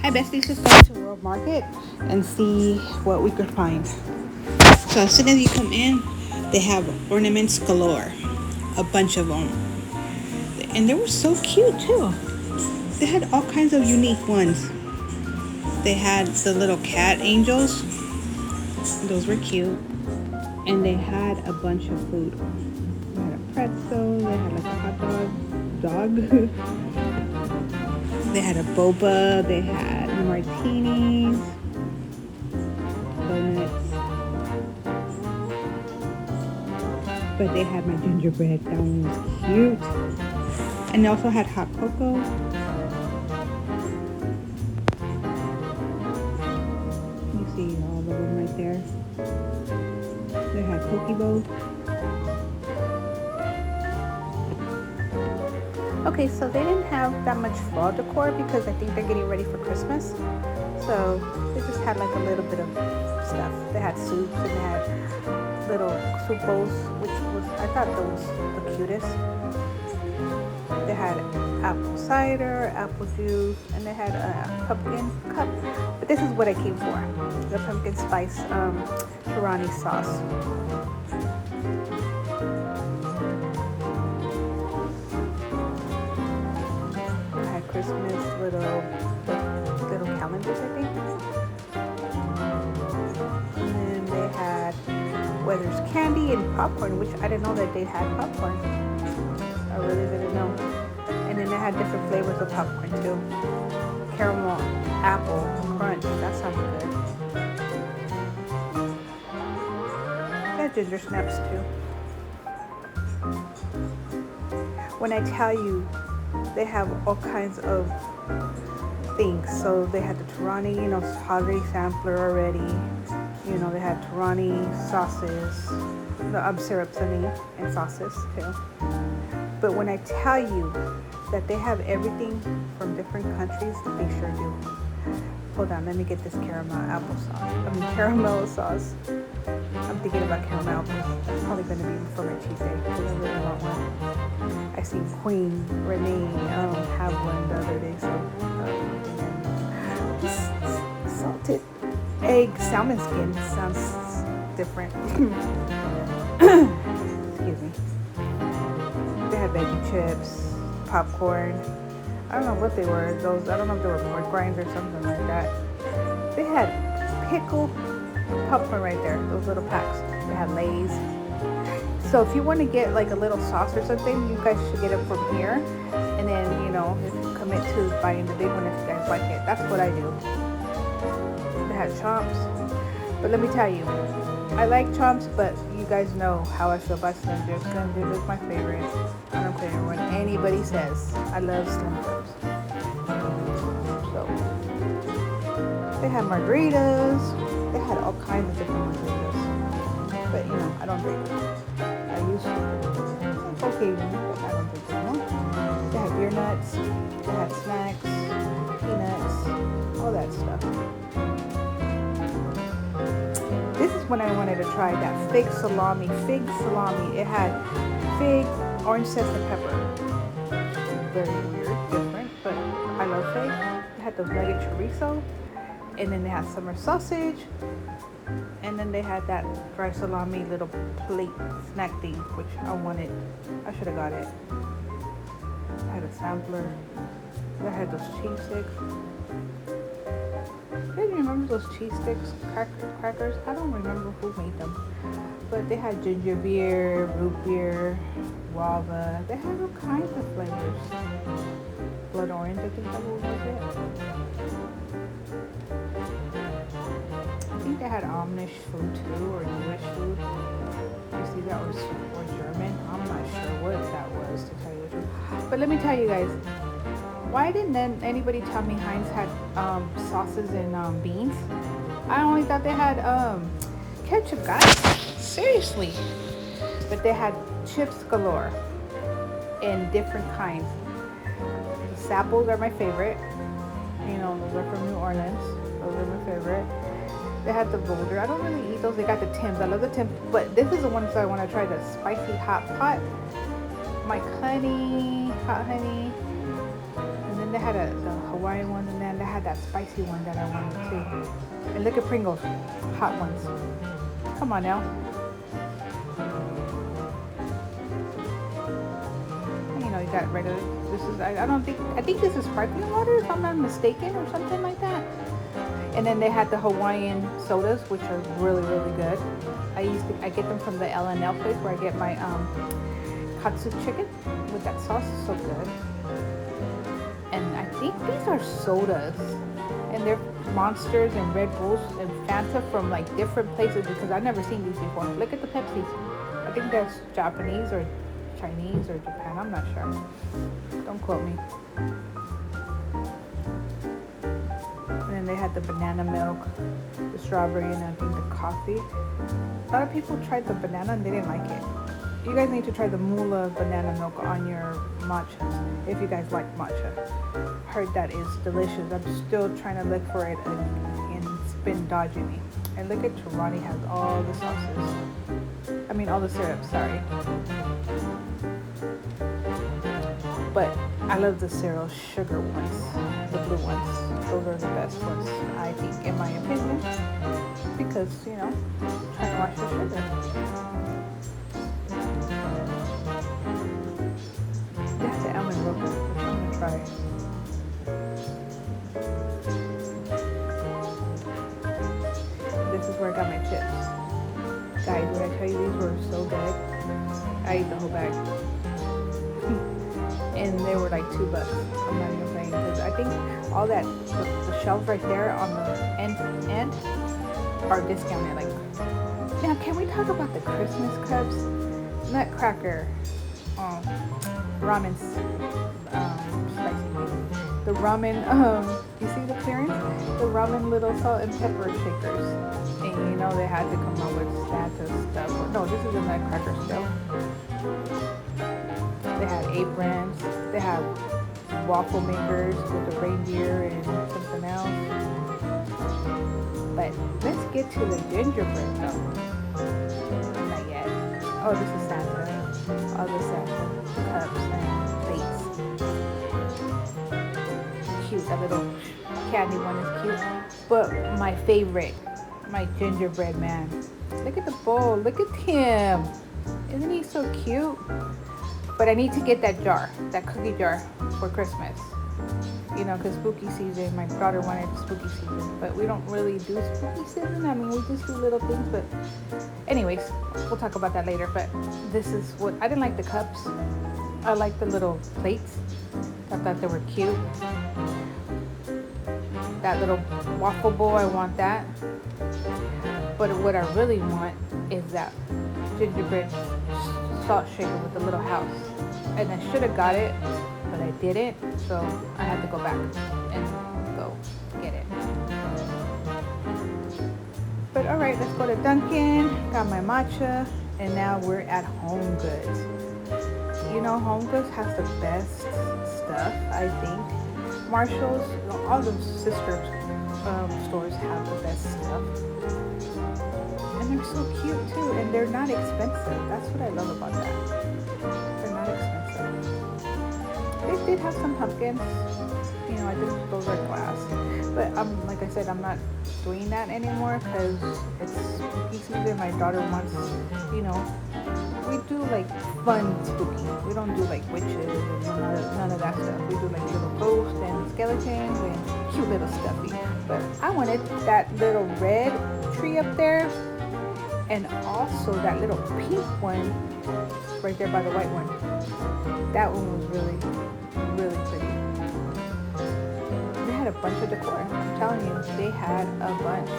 Hi besties, let's go to World Market and see what we could find. So as soon as you come in, they have ornaments galore, a bunch of them, and they were so cute too. They had all kinds of unique ones. They had the little cat angels, those were cute, and they had a bunch of food. They had a pretzel, they had like a hot dog. They had a boba, they had martinis, donuts, but they had my gingerbread. That one was cute. And they also had hot cocoa. You see all of them right there. They had poke bowls. Okay, so they didn't have that much fall decor because I think they're getting ready for Christmas. So they just had like a little bit of stuff. They had soups and they had little soup bowls, which was, I thought those the cutest. They had apple cider, apple juice, and they had a pumpkin cup. But this is what I came for, the pumpkin spice Tirani sauce. Christmas little calendars, I think. And then they had Weather's candy and popcorn, which I didn't know that they had popcorn. I really didn't know. And then they had different flavors of popcorn too. Caramel, apple, crunch. That sounds good. They had ginger snaps too. When I tell you, they have all kinds of things. So they had the Tirani, holiday sampler already. They had Tirani sauces, the syrups and sauces too. But when I tell you that they have everything from different countries, they sure do. Hold on, let me get this caramel sauce. I'm thinking about caramel apples. It's probably going to be for my cheesesteak because I really want one. I seen Queen Renee have one the other day, so salted egg salmon skin sounds different. Excuse me. They had veggie chips, popcorn. I don't know what they were. Those, I don't know if they were pork rinds or something like that. They had pickle popcorn right there, those little packs. They had Lay's. So if you want to get like a little sauce or something, you guys should get it from here. And then, if you commit to buying the big one if you guys like it. That's what I do. They had chomps. But let me tell you, I like chomps, but you guys know how I feel about Slim Jims. Slim Jims is my favorite. I don't care what anybody says. I love Slim Jims. So, they had margaritas. They had all kinds of different margaritas. But, I don't drink them. I used to. It's okay, but I don't drink them anymore. They had beer nuts. They had snacks, peanuts, all that stuff. This is when I wanted to try that fig salami. It had fig, orange zest, and pepper. Very weird, different, but I love fig. They had the nugget chorizo, and then they had summer sausage, and then they had that dry salami little plate snack thing, which I wanted. I should have got it. I had a sampler. I had those cheese sticks. I don't remember those cheese sticks, crackers. I don't remember who made them. But they had ginger beer, root beer, guava. They had all kinds of flavors. Blood orange, I think that was it. I think they had Amish food too, or Jewish food. You see that, or German. I'm not sure what that was, to tell you the truth. But let me tell you guys, why didn't anybody tell me Heinz had sauces and beans? I only thought they had ketchup, guys. Seriously. But they had chips galore in different kinds. The Sapples are my favorite. Those are from New Orleans. Those are my favorite. They had the Boulder. I don't really eat those. They got the Tims. I love the Tims. But this is the one that I want to try, the spicy hot pot. My honey, hot honey. And then they had the Hawaiian one, and then they had that spicy one that I wanted too. And look at Pringles, hot ones. Come on now. You know, you got regular. This is I think this is sparkling water if I'm not mistaken, or something like that. And then they had the Hawaiian sodas, which are really good. I get them from the L&L place where I get my katsu chicken with that sauce. It's so good. And I think these are sodas, and they're Monsters and Red Bulls and Fanta from like different places, because I've never seen these before. Look at the Pepsis. I think that's Japanese or Chinese or Japan. I'm not sure. Don't quote me. And then they had the banana milk, the strawberry, and I think the coffee. A lot of people tried the banana and they didn't like it. You guys need to try the Mula banana milk on your matchas if you guys like matcha. Heard that is delicious. I'm still trying to look for it, and it's been dodging me. And look at Tarani has all the sauces. I mean all the syrup, sorry. But I love the cereal sugar ones, the blue ones. Those are the best ones, I think, in my opinion. Because, you know, trying to watch the sugar. That's the almond roca, which I'm gonna try. This is where I got my chips. Guys, when I tell you these were so good, I ate the whole bag. And they were like $2. I'm not even playing, because I think all that, the shelves right there on the end are discounted. Like, now can we talk about the Christmas cups? Nutcracker, ramen, spicy. The ramen, you see the clearance? The ramen little salt and pepper shakers. And you know they had to come up with Santa stuff. No, this is a Nutcracker still. They had aprons. They had waffle makers with the reindeer and something else. But let's get to the gingerbread though. Not yet. Oh, this is Santa. All the Santa cups and plates. Cute. That little candy one is cute. But my favorite, my gingerbread man. Look at the bowl. Look at him. Isn't he so cute? But I need to get that jar, that cookie jar for Christmas. You know, because spooky season, my daughter wanted spooky season. But we don't really do spooky season. I mean, we just do little things. But anyways, we'll talk about that later. But this is what, I didn't like the cups. I like the little plates. I thought they were cute. That little waffle bowl, I want that. But what I really want is that gingerbread salt shaker with the little house. And I should have got it, but I didn't, so I had to go back and go get it. But alright, let's go to Dunkin'. Got my matcha, and now we're at HomeGoods. You know, HomeGoods has the best stuff, I think. Marshall's, all the sister stores have the best stuff. And they're so cute too, and they're not expensive. That's what I love about that. They're not expensive. They did have some pumpkins. You know, I think those are glass. But like I said, I'm not doing that anymore because it's spooky season. My daughter wants, you know, we do like fun spooky. We don't do like witches and none of that stuff. We do like little ghosts and skeletons and cute little stuffy. But I wanted that little red tree up there. And also that little pink one right there by the white one. That one was really pretty. They had a bunch of decor. I'm telling you, they had a bunch.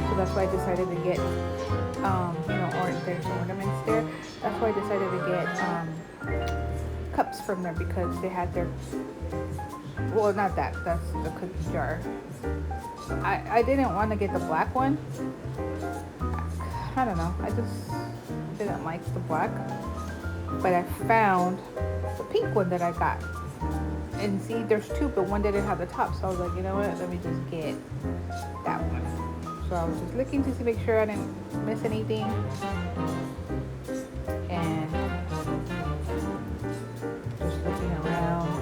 So that's why I decided to get, you know, there's ornaments there. That's why I decided to get cups from there, because they had their, well, not that. That's the cookie jar. I didn't want to get the black one. I don't know, I just didn't like the black, but I found the pink one that I got. And see, there's two, but one didn't have the top, so I was like, you know what, let me just get that one. So I was just looking to make sure I didn't miss anything, and just looking around.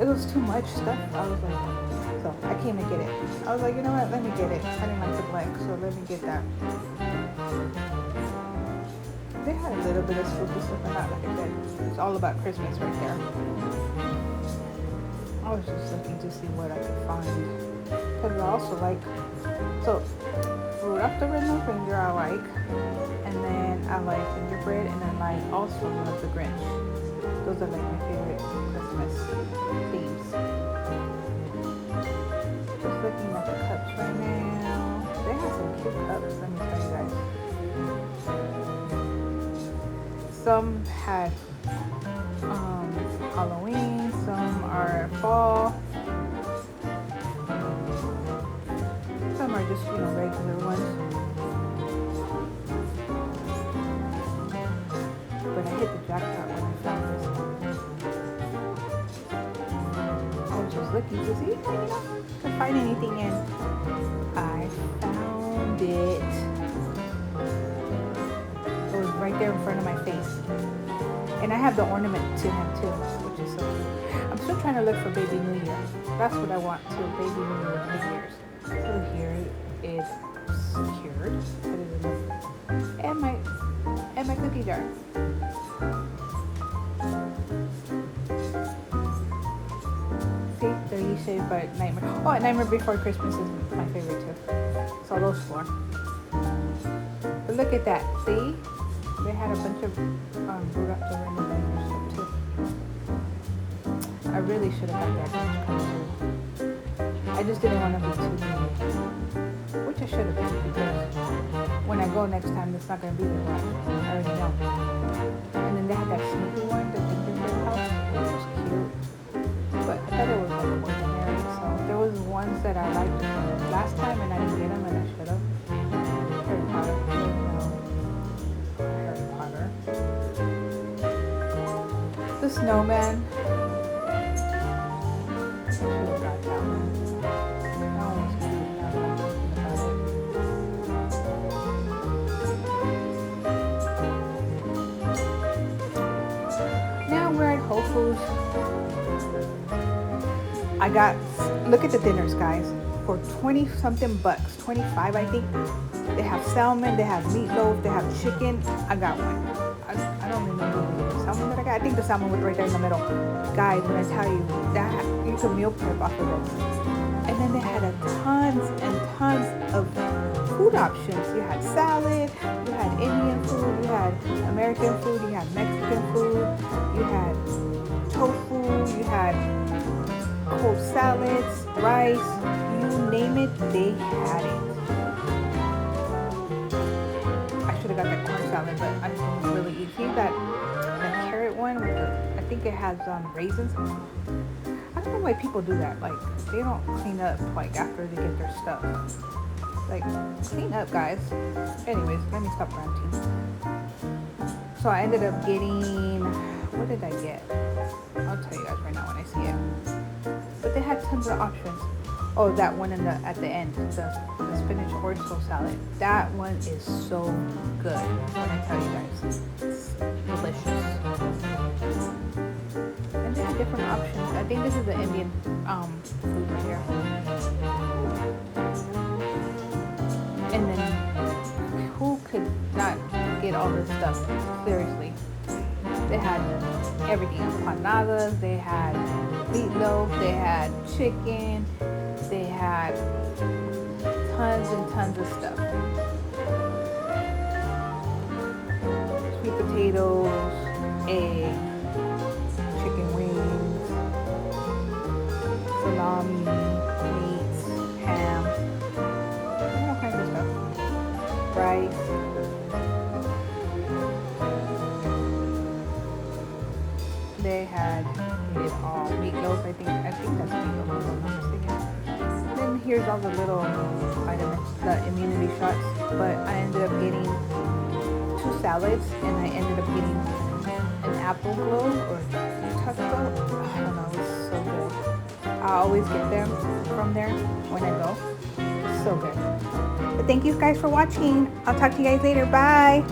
It was too much stuff. I was like, so I came to get it. I was like, you know what? Let me get it. I didn't like the black, so let me get that. They had a little bit of spooky stuff, and not like I said, it's all about Christmas right there. I was just looking to see what I could find, because I also like, so Rudolph the Red-Nosed Reindeer I like, and then I like gingerbread, and then I also love the Grinch. Those are like my favorite Christmas themes. Just looking at the cups right now. They have some cute cups, let me tell you guys. Some had Halloween, some are fall, some are just, regular ones. But I hit the jackpot when I found this one. I was just looking to see if I could find anything, and I found it. It was right there in front of my face. And I have the ornament to him too, which is so cute. I'm still trying to look for Baby New Year. That's what I want too, Baby New Year with New Year's. So here is secured. And my cookie jar. See, they're each shaped by Nightmare. Oh, and Nightmare Before Christmas is my favorite too. So those four. But look at that, see? They had a bunch of Rudolph the Red-Nosed Reindeer stuff too. I really should have got that too. I just didn't want to be too greedy, which I should have been, because when I go next time, it's not going to be there. I already know. And then they had that Snoopy one, the gingerbread house, which was cute. But I thought it was like ordinary. So there was ones that I liked last time, and I didn't get them, and I should have. Harry Potter. The snowman. I should have got that one. That one was cute now that I'm thinking about it. Now we're at Whole Foods. I got, look at the dinners, guys. For 20 something bucks, 25 I think. They have salmon, they have meatloaf, they have chicken. I got one. I don't remember the salmon that I got. I think the salmon was right there in the middle. Guys, when I tell you that, you can meal prep off of this. And then they had tons and tons of food options. You had salad, you had Indian food, you had American food, you had Mexican food, you had tofu, you had cold salads, rice, you name it, they had it. I should have got that corn salad, but I didn't really eat. See that carrot one with the, I think it has raisins. I don't know why people do that. Like, they don't clean up like after they get their stuff. Like, clean up, guys. Anyways, let me stop ranting. So I ended up getting, what did I get? I'll tell you guys right now when I see it. But they had tons of options. Oh, that one at the end, the spinach orzo salad. That one is so good. When I tell you guys, it's delicious. And they have different options. I think this is the Indian food right here. And then who could not get all this stuff? Seriously. They had everything. Empanadas, they had meatloaf, they had chicken, they had tons and tons of stuff. Sweet potatoes, egg, chicken wings, salami, meats, ham, all kinds of stuff. Rice. They had it all. Meatloaf, I think that's meatloaf, if I'm not mistaken. Then here's all the little vitamins, the immunity shots. But I ended up getting 2 salads, and I ended up getting an apple glow or tuck glow. I don't know, it's so good. I always get them from there when I go. It's so good. But thank you guys for watching. I'll talk to you guys later. Bye.